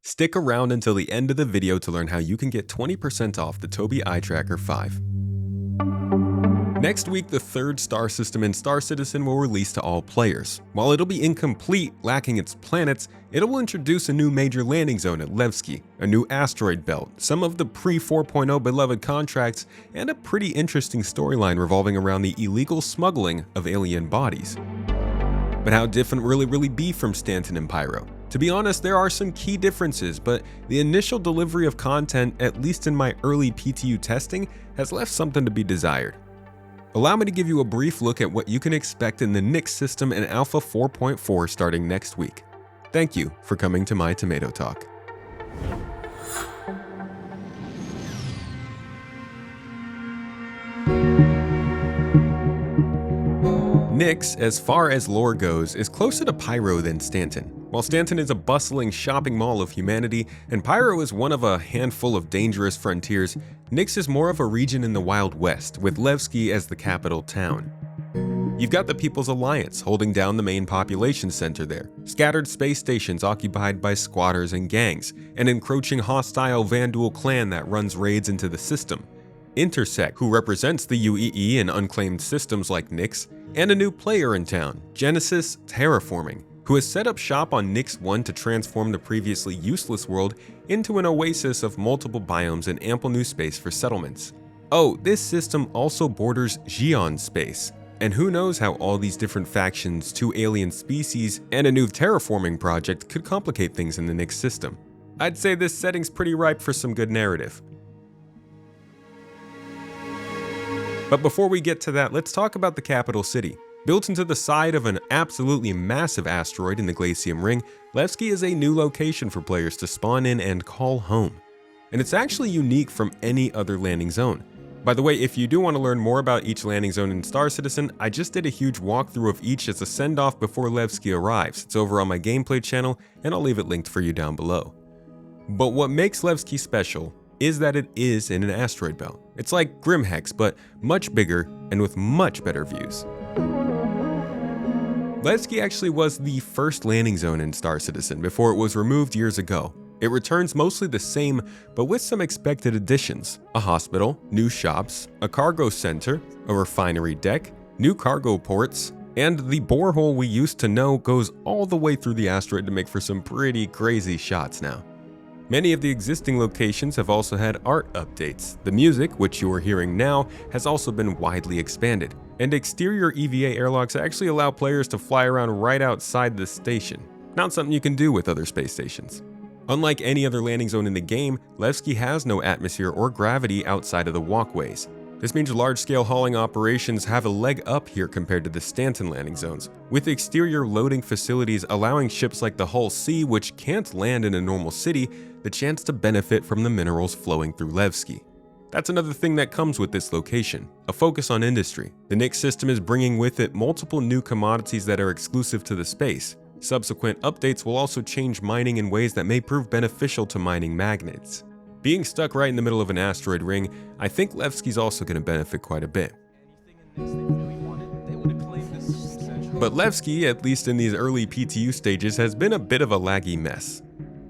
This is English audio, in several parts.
Stick around until the end of the video to learn how you can get 20% off the Tobii Eye Tracker 5. Next week, the third star system in Star Citizen will release to all players. While it'll be incomplete, lacking its planets, it will introduce a new major landing zone at Levski, a new asteroid belt, some of the pre-4.0 beloved contracts, and a pretty interesting storyline revolving around the illegal smuggling of alien bodies. But how different will it really be from Stanton and Pyro? To be honest, there are some key differences, but the initial delivery of content, at least in my early PTU testing, has left something to be desired. Allow me to give you a brief look at what you can expect in the Nyx System in Alpha 4.4 starting next week. Thank you for coming to my Tomato Talk. Nyx, as far as lore goes, is closer to Pyro than Stanton. While Stanton is a bustling shopping mall of humanity, and Pyro is one of a handful of dangerous frontiers, Nyx is more of a region in the Wild West, with Levski as the capital town. You've got the People's Alliance holding down the main population center there, scattered space stations occupied by squatters and gangs, an encroaching hostile Vanduul clan that runs raids into the system, Intersect, who represents the UEE and unclaimed systems like Nyx, and a new player in town, Genesis Terraforming, who has set up shop on Nyx 1 to transform the previously useless world into an oasis of multiple biomes and ample new space for settlements. Oh, this system also borders Xion space, and who knows how all these different factions, 2 alien species, and a new terraforming project could complicate things in the Nyx system. I'd say this setting's pretty ripe for some good narrative. But before we get to that, let's talk about the capital city. Built into the side of an absolutely massive asteroid in the Glaciem ring, Levski is a new location for players to spawn in and call home. And it's actually unique from any other landing zone. By the way, if you do want to learn more about each landing zone in Star Citizen, I just did a huge walkthrough of each as a send-off before Levski arrives. It's over on my gameplay channel, and I'll leave it linked for you down below. But what makes Levski special is that it is in an asteroid belt. It's like Grimhex, but much bigger and with much better views. Levski actually was the first landing zone in Star Citizen before it was removed years ago. It returns mostly the same, but with some expected additions: a hospital, new shops, a cargo center, a refinery deck, new cargo ports, and the borehole we used to know goes all the way through the asteroid to make for some pretty crazy shots now. Many of the existing locations have also had art updates. The music, which you are hearing now, has also been widely expanded, and exterior EVA airlocks actually allow players to fly around right outside the station, not something you can do with other space stations. Unlike any other landing zone in the game, Levski has no atmosphere or gravity outside of the walkways. This means large-scale hauling operations have a leg up here compared to the Stanton landing zones, with exterior loading facilities allowing ships like the Hull C, which can't land in a normal city, the chance to benefit from the minerals flowing through Levski. That's another thing that comes with this location, a focus on industry. The Nyx system is bringing with it multiple new commodities that are exclusive to the space. Subsequent updates will also change mining in ways that may prove beneficial to mining magnates. Being stuck right in the middle of an asteroid ring, I think Levski's also going to benefit quite a bit. But Levski, at least in these early PTU stages, has been a bit of a laggy mess.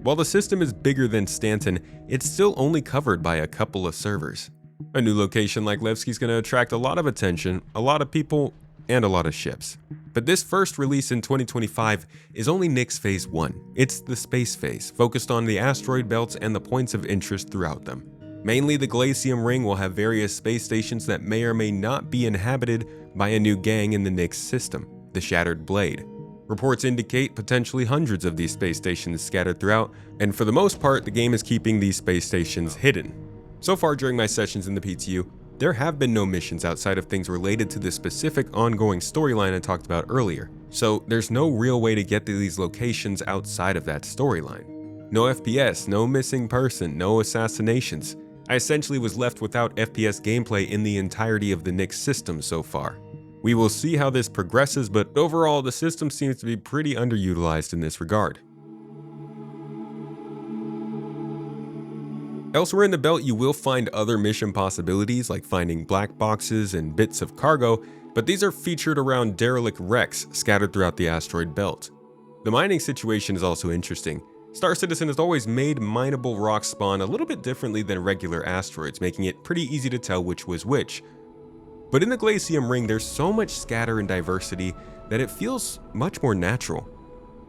While the system is bigger than Stanton, it's still only covered by a couple of servers. A new location like Levski is going to attract a lot of attention, a lot of people, and a lot of ships. But this first release in 2025 is only Nyx Phase 1. It's the space phase, focused on the asteroid belts and the points of interest throughout them. Mainly, the Glaciem ring will have various space stations that may or may not be inhabited by a new gang in the Nyx system, the Shattered Blade. Reports indicate potentially hundreds of these space stations scattered throughout, and for the most part, the game is keeping these space stations hidden. So far during my sessions in the PTU, there have been no missions outside of things related to the specific ongoing storyline I talked about earlier, so there's no real way to get to these locations outside of that storyline. No FPS, no missing person, no assassinations. I essentially was left without FPS gameplay in the entirety of the Nyx system so far. We will see how this progresses, but overall the system seems to be pretty underutilized in this regard. Elsewhere in the belt, you will find other mission possibilities like finding black boxes and bits of cargo, but these are featured around derelict wrecks scattered throughout the asteroid belt. The mining situation is also interesting. Star Citizen has always made mineable rocks spawn a little bit differently than regular asteroids, making it pretty easy to tell which was which. But in the Glaciem ring, there's so much scatter and diversity that it feels much more natural.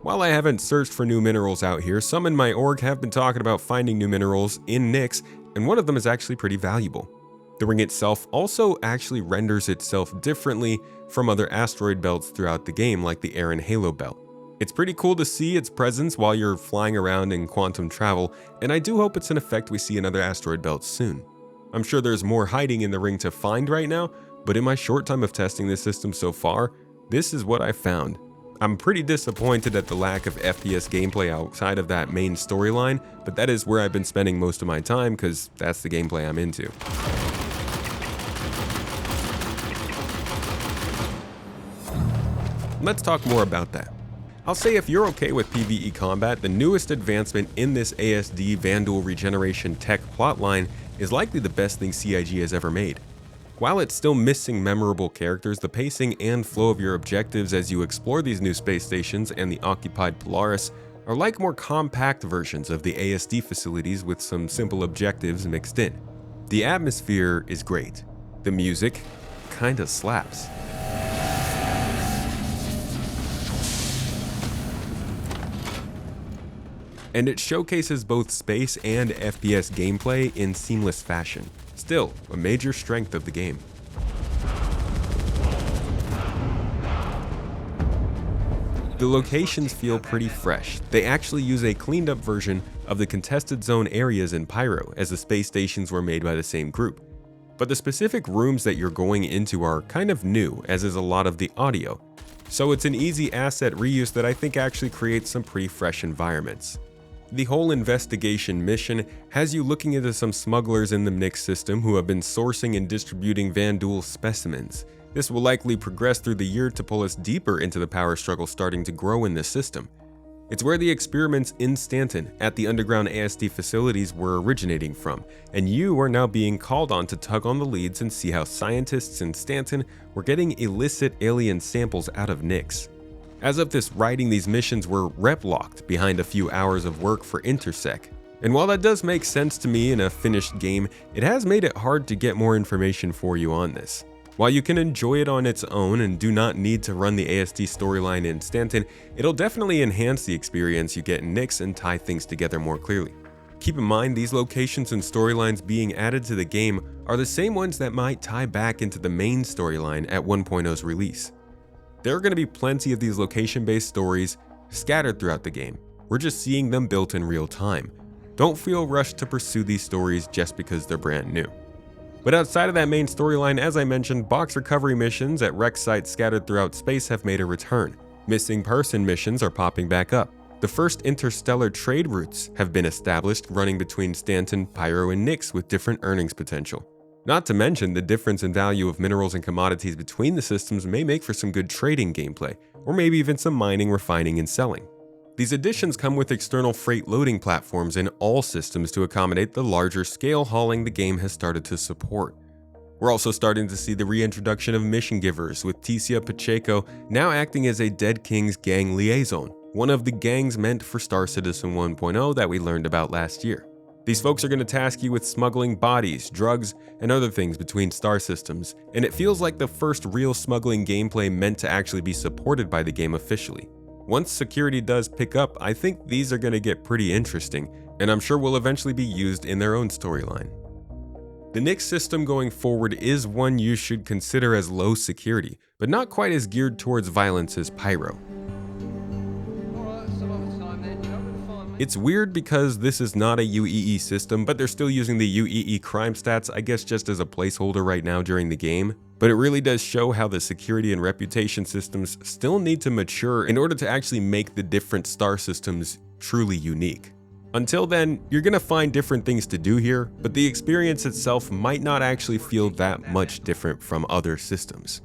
While I haven't searched for new minerals out here, some in my org have been talking about finding new minerals in Nyx, and one of them is actually pretty valuable. The ring itself also actually renders itself differently from other asteroid belts throughout the game, like the Air and Halo belt. It's pretty cool to see its presence while you're flying around in quantum travel, and I do hope it's an effect we see in other asteroid belts soon. I'm sure there's more hiding in the ring to find right now, but in my short time of testing this system so far, this is what I found. I'm pretty disappointed at the lack of FPS gameplay outside of that main storyline, but that is where I've been spending most of my time because that's the gameplay I'm into. Let's talk more about that. I'll say if you're okay with PvE combat, the newest advancement in this ASD Vanduul regeneration tech plotline is likely the best thing CIG has ever made. While it's still missing memorable characters, the pacing and flow of your objectives as you explore these new space stations and the occupied Polaris are like more compact versions of the ASD facilities with some simple objectives mixed in. The atmosphere is great. The music kinda slaps. And it showcases both space and FPS gameplay in seamless fashion. Still, a major strength of the game. The locations feel pretty fresh. They actually use a cleaned up version of the contested zone areas in Pyro, as the space stations were made by the same group. But the specific rooms that you're going into are kind of new, as is a lot of the audio. So it's an easy asset reuse that I think actually creates some pretty fresh environments. The whole investigation mission has you looking into some smugglers in the Nyx system who have been sourcing and distributing Vanduul specimens. This will likely progress through the year to pull us deeper into the power struggle starting to grow in this system. It's where the experiments in Stanton at the underground ASD facilities were originating from, and you are now being called on to tug on the leads and see how scientists in Stanton were getting illicit alien samples out of Nyx. As of this writing, these missions were rep-locked behind a few hours of work for Intersec. And while that does make sense to me in a finished game, it has made it hard to get more information for you on this. While you can enjoy it on its own and do not need to run the ASD storyline in Stanton, it'll definitely enhance the experience you get in Nyx and tie things together more clearly. Keep in mind, these locations and storylines being added to the game are the same ones that might tie back into the main storyline at 1.0's release. There are going to be plenty of these location-based stories scattered throughout the game. We're just seeing them built in real time. Don't feel rushed to pursue these stories just because they're brand new. But outside of that main storyline, as I mentioned, box recovery missions at wreck sites scattered throughout space have made a return. Missing person missions are popping back up. The first interstellar trade routes have been established running between Stanton, Pyro, and Nyx with different earnings potential. Not to mention, the difference in value of minerals and commodities between the systems may make for some good trading gameplay, or maybe even some mining, refining, and selling. These additions come with external freight loading platforms in all systems to accommodate the larger scale hauling the game has started to support. We're also starting to see the reintroduction of mission givers, with Ticia Pacheco now acting as a Dead King's gang liaison, one of the gangs meant for Star Citizen 1.0 that we learned about last year. These folks are going to task you with smuggling bodies, drugs, and other things between star systems, and it feels like the first real smuggling gameplay meant to actually be supported by the game officially. Once security does pick up, I think these are going to get pretty interesting, and I'm sure will eventually be used in their own storyline. The Nyx system going forward is one you should consider as low security, but not quite as geared towards violence as Pyro. It's weird because this is not a UEE system, but they're still using the UEE crime stats, I guess just as a placeholder right now during the game. But it really does show how the security and reputation systems still need to mature in order to actually make the different star systems truly unique. Until then, you're gonna find different things to do here, but the experience itself might not actually feel that much different from other systems.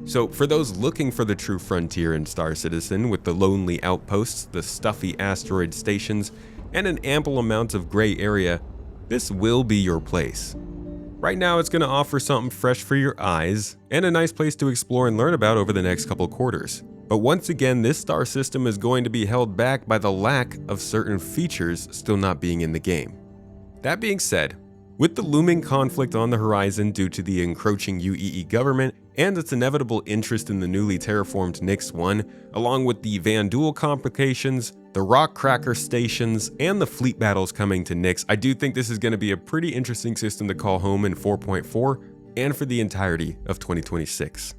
So for those looking for the true frontier in Star Citizen, with the lonely outposts, the stuffy asteroid stations, and an ample amount of gray area, this will be your place. Right now it's going to offer something fresh for your eyes, and a nice place to explore and learn about over the next couple quarters. But once again, this star system is going to be held back by the lack of certain features still not being in the game. That being said, with the looming conflict on the horizon due to the encroaching UEE government and its inevitable interest in the newly terraformed Nyx 1, along with the Vandal complications, the rock cracker stations, and the fleet battles coming to Nyx, I do think this is going to be a pretty interesting system to call home in 4.4 and for the entirety of 2026.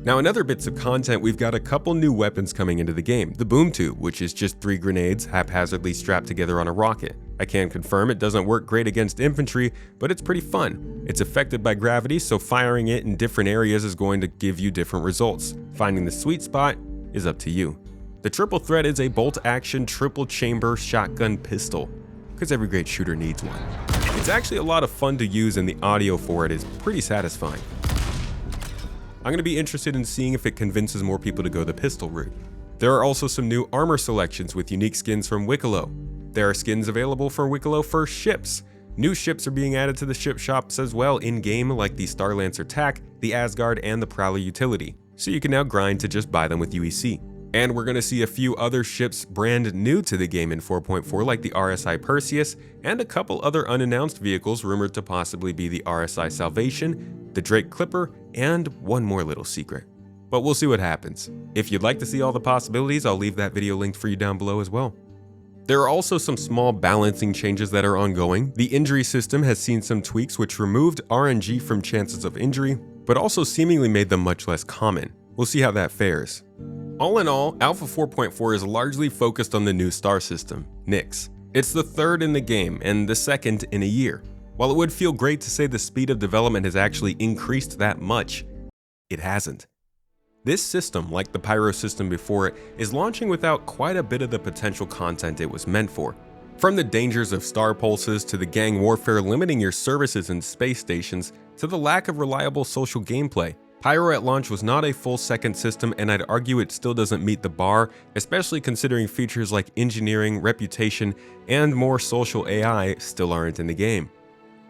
Now, in other bits of content, we've got a couple new weapons coming into the game. The Boom Tube, which is just 3 grenades haphazardly strapped together on a rocket. I can confirm it doesn't work great against infantry, but it's pretty fun. It's affected by gravity, so firing it in different areas is going to give you different results. Finding the sweet spot is up to you. The Triple Threat is a bolt-action triple chamber shotgun pistol, because every great shooter needs one. It's actually a lot of fun to use, and the audio for it is pretty satisfying. I'm going to be interested in seeing if it convinces more people to go the pistol route. There are also some new armor selections with unique skins from Wicklow. There are skins available for Wicklow first ships. New ships are being added to the ship shops as well in-game, like the Starlancer TAC, the Asgard, and the Prowler utility, so you can now grind to just buy them with UEC. And we're going to see a few other ships brand new to the game in 4.4, like the RSI Perseus, and a couple other unannounced vehicles rumored to possibly be the RSI Salvation, the Drake Clipper, and one more little secret. But we'll see what happens. If you'd like to see all the possibilities, I'll leave that video linked for you down below as well. There are also some small balancing changes that are ongoing. The injury system has seen some tweaks which removed RNG from chances of injury, but also seemingly made them much less common. We'll see how that fares. All in all, Alpha 4.4 is largely focused on the new star system, Nyx. It's the third in the game and the second in a year. While it would feel great to say the speed of development has actually increased that much, it hasn't. This system, like the Pyro system before it, is launching without quite a bit of the potential content it was meant for. From the dangers of star pulses to the gang warfare limiting your services in space stations to the lack of reliable social gameplay, Pyro at launch was not a full second system, and I'd argue it still doesn't meet the bar, especially considering features like engineering, reputation, and more social AI still aren't in the game.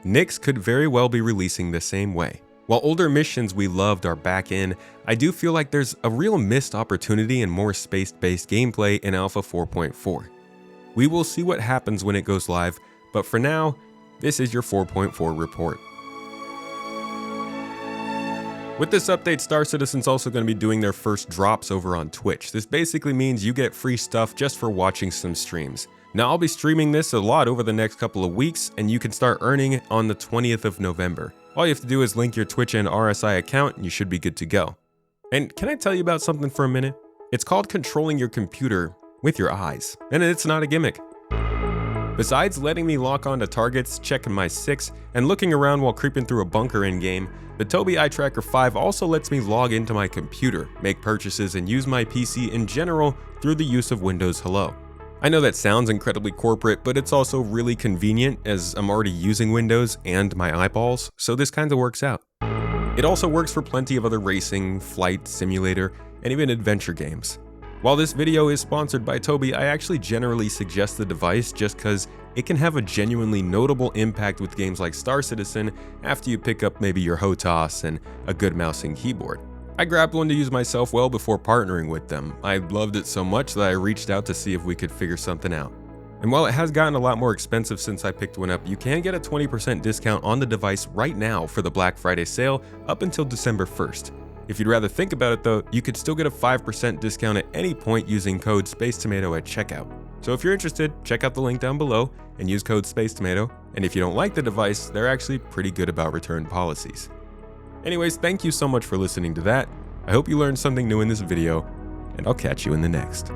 Nyx could very well be releasing the same way. While older missions we loved are back in, I do feel like there's a real missed opportunity in more space-based gameplay in Alpha 4.4. We will see what happens when it goes live, but for now, this is your 4.4 report. With this update, Star Citizen's also going to be doing their first drops over on Twitch. This basically means you get free stuff just for watching some streams. Now, I'll be streaming this a lot over the next couple of weeks, and you can start earning on the 20th of November. All you have to do is link your Twitch and RSI account, and you should be good to go. And can I tell you about something for a minute? It's called controlling your computer with your eyes, and it's not a gimmick. Besides letting me lock onto targets, checking my 6, and looking around while creeping through a bunker in-game, the Tobii Eye Tracker 5 also lets me log into my computer, make purchases, and use my PC in general through the use of Windows Hello. I know that sounds incredibly corporate, but it's also really convenient as I'm already using Windows and my eyeballs, so this kind of works out. It also works for plenty of other racing, flight, simulator, and even adventure games. While this video is sponsored by Tobii, I actually generally suggest the device just because it can have a genuinely notable impact with games like Star Citizen after you pick up maybe your HOTAS and a good mouse and keyboard. I grabbed one to use myself well before partnering with them. I loved it so much that I reached out to see if we could figure something out. And while it has gotten a lot more expensive since I picked one up, you can get a 20% discount on the device right now for the Black Friday sale up until December 1st. If you'd rather think about it though, you could still get a 5% discount at any point using code SPACETOMATO at checkout. So if you're interested, check out the link down below and use code SPACETOMATO. And if you don't like the device, they're actually pretty good about return policies. Anyways, thank you so much for listening to that. I hope you learned something new in this video, and I'll catch you in the next.